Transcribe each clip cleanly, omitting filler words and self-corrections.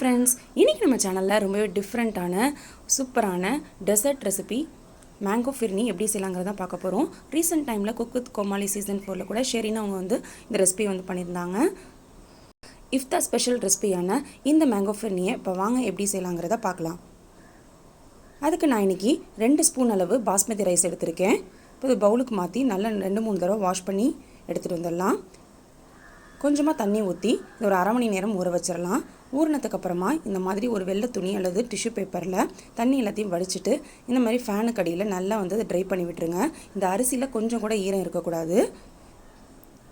Friends, இன்றைக்கி நம்ம சேனலில் ரொம்பவே டிஃப்ரெண்ட்டான சூப்பரான டெசர்ட் ரெசிபி மேங்கோ ஃபிர்னி எப்படி செய்யலாங்கிறத பார்க்க போகிறோம். ரீசெண்ட் டைமில் குக் வித் கோமாளி சீசன் 4 கூட ஷெரின்னு அவங்க இந்த ரெசிபி பண்ணியிருந்தாங்க. இஃப்தார் ஸ்பெஷல் ரெசிபியான இந்த மேங்கோ ஃபிர்னியை இப்போ வாங்க எப்படி செய்யலாங்கிறத பார்க்கலாம். அதுக்கு நான் இன்றைக்கி 2 ஸ்பூன் அளவு பாஸ்மதி ரைஸ் எடுத்திருக்கேன். இப்போ இது பவுலுக்கு மாற்றி நல்லா 2-3 தடவை வாஷ் பண்ணி எடுத்துகிட்டு வந்துடலாம். கொஞ்சமாக தண்ணி ஊற்றி இது ஒரு அரை மணி நேரம் ஊற வச்சிடலாம். ஊறினதுக்கப்புறமா இந்த மாதிரி ஒரு வெள்ளை துணி அல்லது டிஷ்யூ பேப்பரில் தண்ணி எல்லாத்தையும் வடிச்சிட்டு இந்த மாதிரி ஃபேனுக்கு அடியில் நல்லா அதை ட்ரை பண்ணி விட்டுருங்க. இந்த அரிசியில் கொஞ்சம் கூட ஈரம் இருக்கக்கூடாது.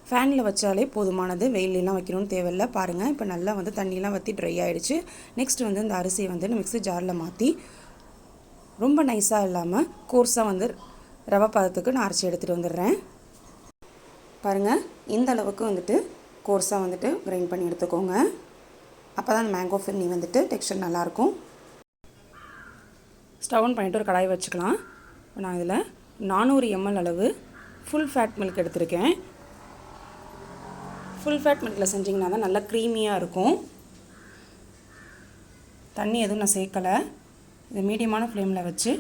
ஃபேனில் வச்சாலே போதுமானது, வெயிலெலாம் வைக்கணும்னு தேவையில்லை. பாருங்கள், இப்போ நல்லா தண்ணியெலாம் வற்றி ட்ரை ஆகிடுச்சு. நெக்ஸ்ட் இந்த அரிசியை மிக்ஸி ஜாரில் மாற்றி ரொம்ப நைஸாக இல்லாமல் கோர்ஸாக ரவை பதத்துக்கு நான் அரைச்சி எடுத்துகிட்டு வந்துடுறேன். பாருங்கள், இந்த அளவுக்கு கோர்ஸாக கிரைண்ட் பண்ணி எடுத்துக்கோங்க. அப்போ தான் மேங்கோ ஃபிர்னி டெக்ஸ்சர் நல்லாயிருக்கும். ஸ்டவ் ஆன் பண்ணிவிட்டு ஒரு கடாய் வச்சுக்கலாம். இப்போ நான் இதில் 400 ml அளவு ஃபுல் ஃபேட் மில்க் எடுத்திருக்கேன். ஃபுல் ஃபேட் மில்கில் செஞ்சிங்கன்னா தான் நல்லா க்ரீமியாக இருக்கும். தண்ணி எதுவும் நான் சேர்க்கலை. இது மீடியமான ஃப்ளேமில் வச்சு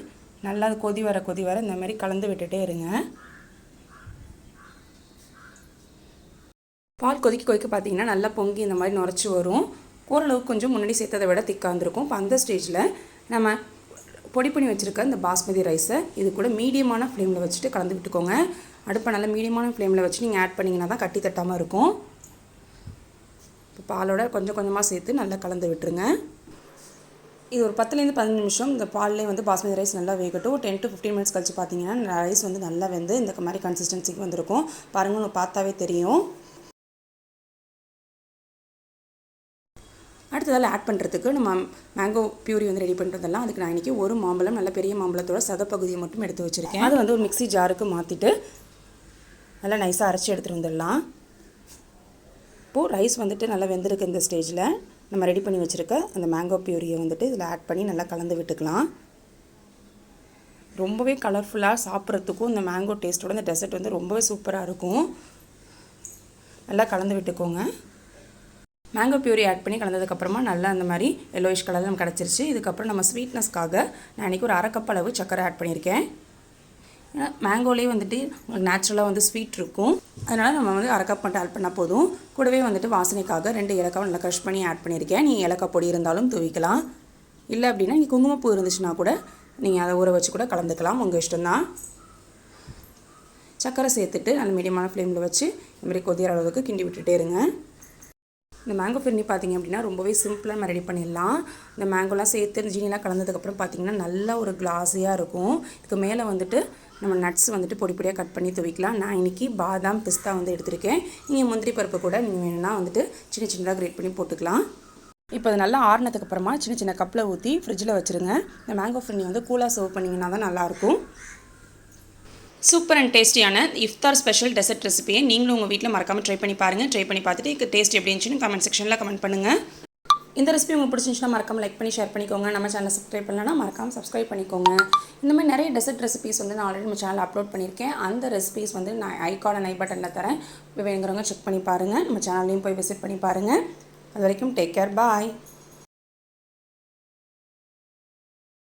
நல்லா கொதி வர இந்த மாதிரி கலந்து விட்டுட்டே இருங்க. பால் கொதிக்க பார்த்தீங்கன்னா நல்லா பொங்கி இந்த மாதிரி நுரைச்சி வரும். ஓரளவுக்கு கொஞ்சம் முன்னாடி சேர்த்ததை விட திக்காந்துருக்கும். இப்போ அந்த ஸ்டேஜில் நம்ம பொடி பண்ணி வச்சுருக்க இந்த பாஸ்மதி ரைஸை இது கூட மீடியமான ஃப்ளேமில் வச்சுட்டு கலந்து விட்டுக்கோங்க. அடுப்பை நல்லா மீடியமான ஃப்ளேமில் வச்சு நீங்கள் ஆட் பண்ணிங்கன்னா தான் கட்டி தட்டாமல் இருக்கும். இப்போ பாலோட கொஞ்சம் கொஞ்சமாக சேர்த்து நல்லா கலந்து விட்டுருங்க. இது ஒரு 10-15 நிமிஷம் இந்த பால்லேயே பாஸ்மதி ரைஸ் நல்லா வேகட்டும். 10 to 15 மினிட்ஸ் கழிச்சு பார்த்தீங்கன்னா ரைஸ் நல்லா வெந்து இந்த மாதிரி கன்சிஸ்டன்சிக்கு வந்திருக்கும். பாருங்கள், உங்களுக்கு பார்த்தாவே தெரியும். அடுத்ததால் ஆட் பண்ணுறதுக்கு நம்ம மேங்கோ பியூரி ரெடி பண்ணிட்டு வந்துடலாம். அதுக்கு நான் இன்றைக்கி ஒரு மாம்பழம், நல்ல பெரிய மாம்பழத்தோட சதப்பகுதியை மட்டும் எடுத்து வச்சுருக்கேன். அது ஒரு மிக்ஸி ஜாருக்கு மாற்றிட்டு நல்லா நைஸாக அரைச்சி எடுத்துகிட்டு வந்துடலாம். இப்போது ரைஸ் நல்லா வெந்திருக்கு. இந்த ஸ்டேஜில் நம்ம ரெடி பண்ணி வச்சுருக்க அந்த மேங்கோ பியூரியை இதில் ஆட் பண்ணி நல்லா கலந்து விட்டுக்கலாம். ரொம்பவே கலர்ஃபுல்லாக சாப்பிட்றதுக்கும் இந்த மேங்கோ டேஸ்ட்டோட இந்த டெசர்ட் ரொம்பவே சூப்பராக இருக்கும். நல்லா கலந்து விட்டுக்கோங்க. மேங்கோ பியூரி ஆட் பண்ணி கலந்ததுக்கப்புறமா நல்லா அந்த மாதிரி எல்லோயிஷ் கலரில் நமக்கு கிடச்சிருச்சு. இதுக்கப்புறம் நம்ம ஸ்வீட்னஸ்க்காக நான் இன்றைக்கி ஒரு 1/2 கப் அளவு சக்கரை ஆட் பண்ணியிருக்கேன். ஏன்னா மேங்கோலேயே உங்களுக்கு நேச்சுரலாக ஸ்வீட் இருக்கும். அதனால் நம்ம 1/2 கப் மட்டும் ஆட் பண்ணால் போதும். கூடவே வாசனைக்காக 2 ஏலக்காய் நல்லா க்ரஷ் பண்ணி ஆட் பண்ணியிருக்கேன். நீங்கள் ஏலக்காய் பொடி இருந்தாலும் தூவிக்கலாம். இல்லை அப்படின்னா நீங்கள் குங்குமப்பூ இருந்துச்சுன்னா கூட நீங்கள் அதை ஊற வச்சு கூட கலந்துக்கலாம். உங்கள் இஷ்டம்தான். சக்கரை சேர்த்துட்டு நல்ல மீடியமான ஃப்ளேமில் வச்சு இந்த மாதிரி கொதிக்கிற அளவுக்கு கிண்டி விட்டுட்டே இருங்க. இந்த மேங்கோ ஃபிர்னி பார்த்திங்க அப்படின்னா ரொம்பவே சிம்பிளாக நம்ம ரெடி பண்ணிடலாம். இந்த மேங்கோலாம் சேர்த்து ஜீனிலாம் கலந்ததுக்கப்புறம் பார்த்திங்கன்னா நல்லா ஒரு கிளாஸியாக இருக்கும். இதுக்கு மேலே நம்ம நட்ஸ் பொடி பொடியாக கட் பண்ணி துவைக்கலாம். நான் இன்றைக்கி பாதாம் பிஸ்தா எடுத்திருக்கேன். நீங்கள் முந்திரி பருப்பு கூட நீங்கள் வேணும்னா சின்ன சின்னதாக கிரேட் பண்ணி போட்டுக்கலாம். இப்போ அது நல்லா ஆறுனதுக்கப்புறமா சின்ன சின்ன கப்பில் ஊற்றி ஃப்ரிட்ஜில் வச்சுருங்க. இந்த மேங்கோ ஃபிர்னி கூலாக சர்வ் பண்ணிங்கன்னா தான் நல்லாயிருக்கும். சூப்பர் அண்ட் டேஸ்டியான இஃப்தார் ஸ்பெஷல் டெசர்ட் ரெசிபியை நீங்களும் உங்கள் வீட்டில் மறக்காமல் ட்ரை பண்ணி பாருங்கள். ட்ரை பண்ணி பார்த்துட்டு டேஸ்ட் எப்படி இருந்துச்சுன்னு கமெண்ட் செக்ஷனில் கமெண்ட் பண்ணுங்கள். இந்த ரெசிபி உங்களுக்கு பிடிச்சிருந்துச்சுன்னா மறக்காமல் லைக் பண்ணி ஷேர் பண்ணிக்கோங்க. நம்ம சேனலை சப்ஸ்கிரைப் பண்ணலன்னா மறக்காமல் சப்ஸ்கிரைப் பண்ணிக்கோங்க. இந்த மாதிரி நிறைய டெசர்ட் ரெசிபிஸ் நான் ஆல்ரெடி நம்ம சேனலில் அப்லோட் பண்ணியிருக்கேன். அந்த ரெசிபிஸ் நான் ஐகார்ட் ஐ பட்டனில் தரேன். இப்போ வேணுங்கிறவங்க செக் பண்ணி பாருங்கள். நம்ம சேனல்லையும் போய் விசிட் பண்ணி பாருங்கள். அது வரைக்கும் டேக் கேர், பாய்.